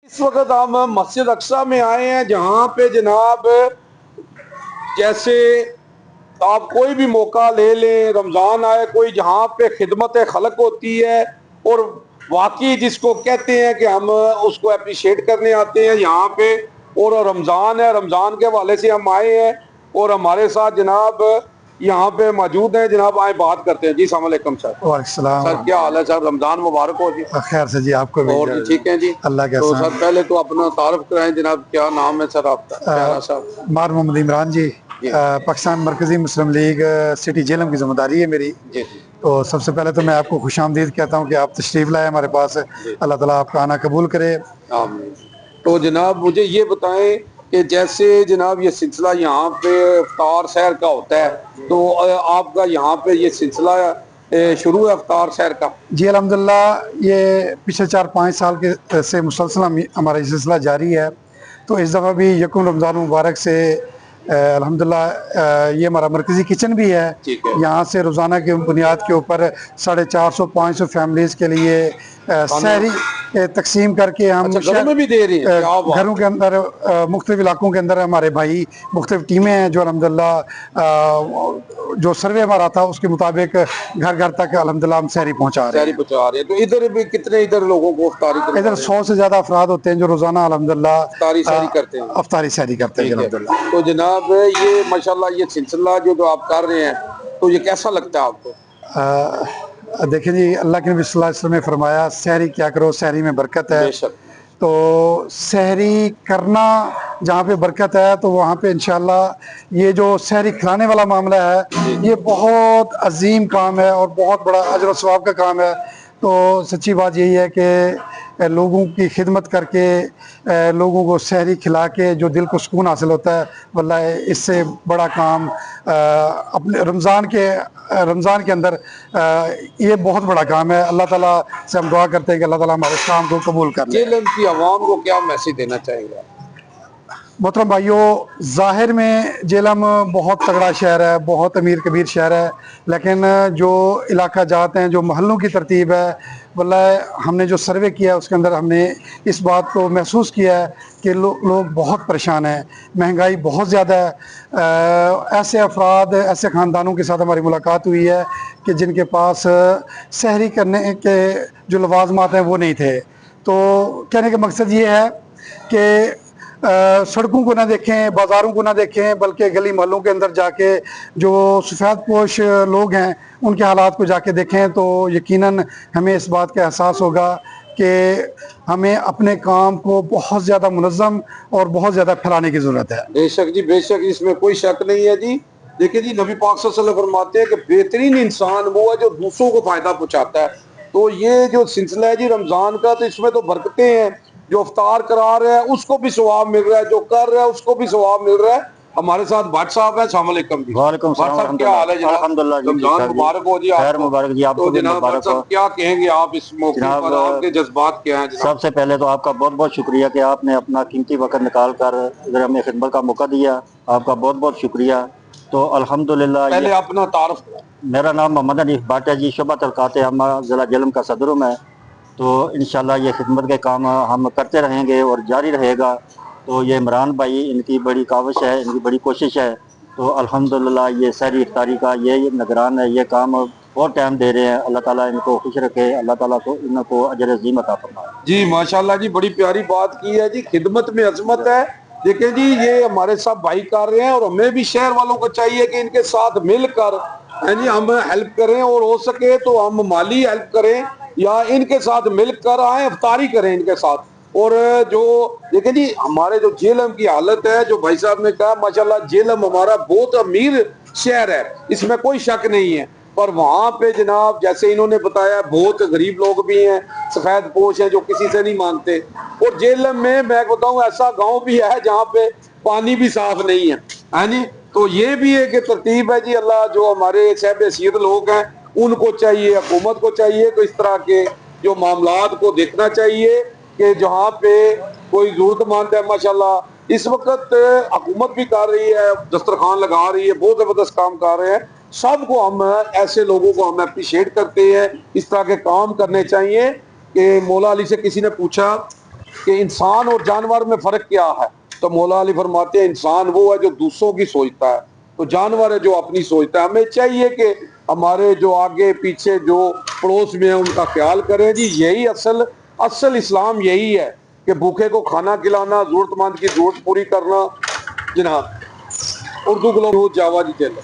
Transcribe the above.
इस वक्त हम मस्जिद अक्सा में आए हैं, जहाँ पे जनाब जैसे आप कोई भी मौका ले लें, रमज़ान आए, कोई जहाँ पे खिदमत खलक होती है और वाकई जिसको कहते हैं कि हम उसको अप्रिशिएट करने आते हैं यहाँ पे। और रमज़ान है, रमज़ान के हवाले से हम आए हैं और हमारे साथ जनाब यहाँ पे मौजूद हैं। जनाब आए बात करते हैं। जी अस्सलाम वालेकुम सर। सर वालेकुम। क्या हाल है सर? रमज़ान मुबारक हो जी। खैर से जी, आपको भी और जी ठीक है जी। अल्लाह के तो एहसान। सर पहले तो अपना तारुफ कराएं जनाब, क्या नाम है सर आपका? प्यारा साहब। मार मोहम्मद इमरान जी। जी पाकिस्तान मरकज़ी मुस्लिम लीग सिटी जेलम की जिम्मेदारी है मेरी। जी जी तो सबसे पहले तो मैं आपको खुशामदीद कहता हूँ कि आप तशरीफ़ लाए हमारे पास। जी। अल्लाह ताला आपका आना कबूल करे। आमीन। तो जनाब मुझे ये बताएं कि जैसे जनाब ये सिलसिला यहाँ पे इफ्तार सहर का होता है, तो आपका यहाँ पे ये सिलसिला शुरू है इफ्तार सहर का? जी अल्हम्दुलिल्लाह, ये पिछले 4-5 साल के से मुसलसल हमारा ये सिलसिला जारी है। तो इस दफ़ा भी यकुम रमज़ान मुबारक से अल्हम्दुलिल्लाह ये हमारा मरकज़ी किचन भी है। ठीक है। यहाँ से रोज़ाना की बुनियाद के ऊपर 450-500 फैमिलीज़ के लिए खाना सहरी तकसीम करके हम अच्छा घरों में भी दे रही हैं? क्या घरों बात के अंदर मुख्तलिफ इलाकों के अंदर हमारे भाई मुख्तलिफ टीमें हैं जो अल्हम्दुलिल्लाह जो सर्वे हमारा था उसके मुताबिक घर घर तक अल्हम्दुलिल्लाह हम सहरी पहुँचा रहे सहरी हैं। पहुँचा रहे हैं। तो इधर भी कितने इधर लोगों को इफ्तारी करवा इधर रहे हैं? 100 से ज़्यादा अफराद होते हैं जो रोज़ाना अल्हम्दुलिल्लाह इफ्तारी सहरी करते हैं। अफ्तारी सहरी करते हैं जी ठीक है। अल्हम्दुलिल्लाह। तो जनाब ये माशाल्लाह ये सिलसिला जो आप कर रहे हैं, तो ये कैसा लगता है आपको? देखिए जी, अल्लाह के नबी सल्लल्लाहु अलैहि वसल्लम ने फरमाया सहरी क्या करो, सहरी में बरकत है। बेशक। तो सहरी करना जहाँ पे बरकत है तो वहाँ पे इंशाल्लाह ये जो सहरी खिलाने वाला मामला है ये बहुत अजीम काम है और बहुत बड़ा अजर व सवाब का काम है। तो सच्ची बात यही है कि लोगों की खिदमत करके लोगों को सहरी खिला के जो दिल को सुकून हासिल होता है, वल्लाह इससे बड़ा काम अपने रमज़ान के अंदर ये बहुत बड़ा काम है। अल्लाह ताला से हम दुआ करते हैं कि अल्लाह ताला हमारे इस काम को कबूल कर ले। जेएलएम की आवाम को क्या मैसेज देना चाहेंगे? मोहतरम भाइयों, ज़ाहिर में जेलम बहुत तगड़ा शहर है, बहुत अमीर कबीर शहर है, लेकिन जो इलाका जात हैं, जो महलों की तरतीब है, वल्लाह हमने जो सर्वे किया है उसके अंदर हमने इस बात को महसूस किया है कि लोग बहुत परेशान हैं, महंगाई बहुत ज़्यादा है। ऐसे अफराद, ऐसे ख़ानदानों के साथ हमारी मुलाकात हुई है कि जिनके पास सहरी करने के जो लवाज़मात हैं वो नहीं थे। तो कहने का मकसद ये है कि सड़कों को ना देखें, बाज़ारों को ना देखें, बल्कि गली मोहल्लों के अंदर जाके जो सफ़ेद पोश लोग हैं उनके हालात को जाके देखें तो यकीनन हमें इस बात का एहसास होगा कि हमें अपने काम को बहुत ज़्यादा मुनज़्ज़म और बहुत ज़्यादा फैलाने की ज़रूरत है। बेशक जी बेशक, इसमें कोई शक नहीं है जी। देखिए जी, नबी पाक सल्लल्लाहु अलैहि वसल्लम फरमाते हैं कि बेहतरीन इंसान वो है जो दूसरों को फायदा पहुंचाता है। तो ये जो सिलसिला है जी रमजान का, तो इसमें तो बरकतें हैं। जो इफ्तार करा रहा है उसको भी सवाब मिल रहा है, जो कर रहा है उसको भी सवाब मिल रहा है। हमारे साथ भट्ट साहब है। अस्सलाम वालेकुम जी। वालेकुम भट्ट साहब क्या हाल है जनाब? अल्हम्दुलिल्लाह जी, रमजान ठीक मुबारक हो जी खैर आपको। मुबारक जी, आपको तो भी जनाब भट्ट मुबारक साहब हो। क्या कहेंगे आप इस मौके जनाब पर? आपके जज्बात क्या हैं जनाब? सबसे पहले तो आपका बहुत बहुत शुक्रिया कि आपने अपना कीमती वक्त निकाल कर इधर हमें खिदमत का मौका दिया। आपका बहुत बहुत शुक्रिया। तो अल्हम्दुलिल्लाह पहले ये अपना तारुफ करें। मेरा नाम मोहम्मद हनीफ भट्ट है जी, शुबा तलकात अम्मा ज़िला जेलम का सदर हूँ मैं। तो इंशाल्लाह ये खिदमत के काम हम करते रहेंगे और जारी रहेगा। तो ये इमरान भाई, इनकी बड़ी काविश है, इनकी बड़ी कोशिश है। तो अल्हम्दुलिल्लाह ये सहरी इफ्तारी का ये निगरान है, ये काम बहुत टाइम दे रहे हैं। अल्लाह ताला इनको खुश रखे, अल्लाह ताला को इनको अजर अज़ीम अता फरमाए। जी माशाल्लाह जी, बड़ी प्यारी बात की है जी। खिदमत में अजमत है। देखिए जी, ये हमारे साथ भाई कर रहे हैं और हमें भी शहर वालों को चाहिए कि इनके साथ मिलकर है जी हम हेल्प करें, और हो सके तो हम माली हेल्प करें या इनके साथ मिलकर आए इफ्तारी करें इनके साथ। और जो देखिए जी हमारे जो जेलम की हालत है, जो भाई साहब ने कहा माशाल्लाह जेलम हमारा बहुत अमीर शहर है, इसमें कोई शक नहीं है। पर वहां पे जनाब जैसे इन्होंने बताया बहुत गरीब लोग भी हैं, सफेद पोश हैं जो किसी से नहीं मानते। और जेलम में मैं बताऊं ऐसा गांव भी है जहाँ पे पानी भी साफ नहीं है नी। तो ये भी एक तरतीब है जी। अल्लाह जो हमारे साहब हैसियत लोग हैं उनको चाहिए, हुकूमत को चाहिए तो इस तरह के जो मामलात को देखना चाहिए कि जहाँ पे कोई जरूरतमंद है माशाल्लाह इस वक्त हुकूमत भी कर रही है, दस्तरखान लगा रही है, बहुत जबरदस्त काम कर रहे हैं। सबको हम ऐसे लोगों को हम अप्रिशिएट करते हैं। इस तरह के काम करने चाहिए। कि मौला अली से किसी ने पूछा कि इंसान और जानवर में फ़र्क क्या है। तो मौला अली फरमाते हैं इंसान वो है जो दूसरों की सोचता है, तो जानवर है जो अपनी सोचता है। हमें चाहिए कि हमारे जो आगे पीछे जो पड़ोस में है उनका ख्याल करें जी। यही असल इस्लाम यही है कि भूखे को खाना खिलाना, जरूरतमंद की जरूरत पूरी करना। जनाब उर्दू ग्लोब जावा जी चलो।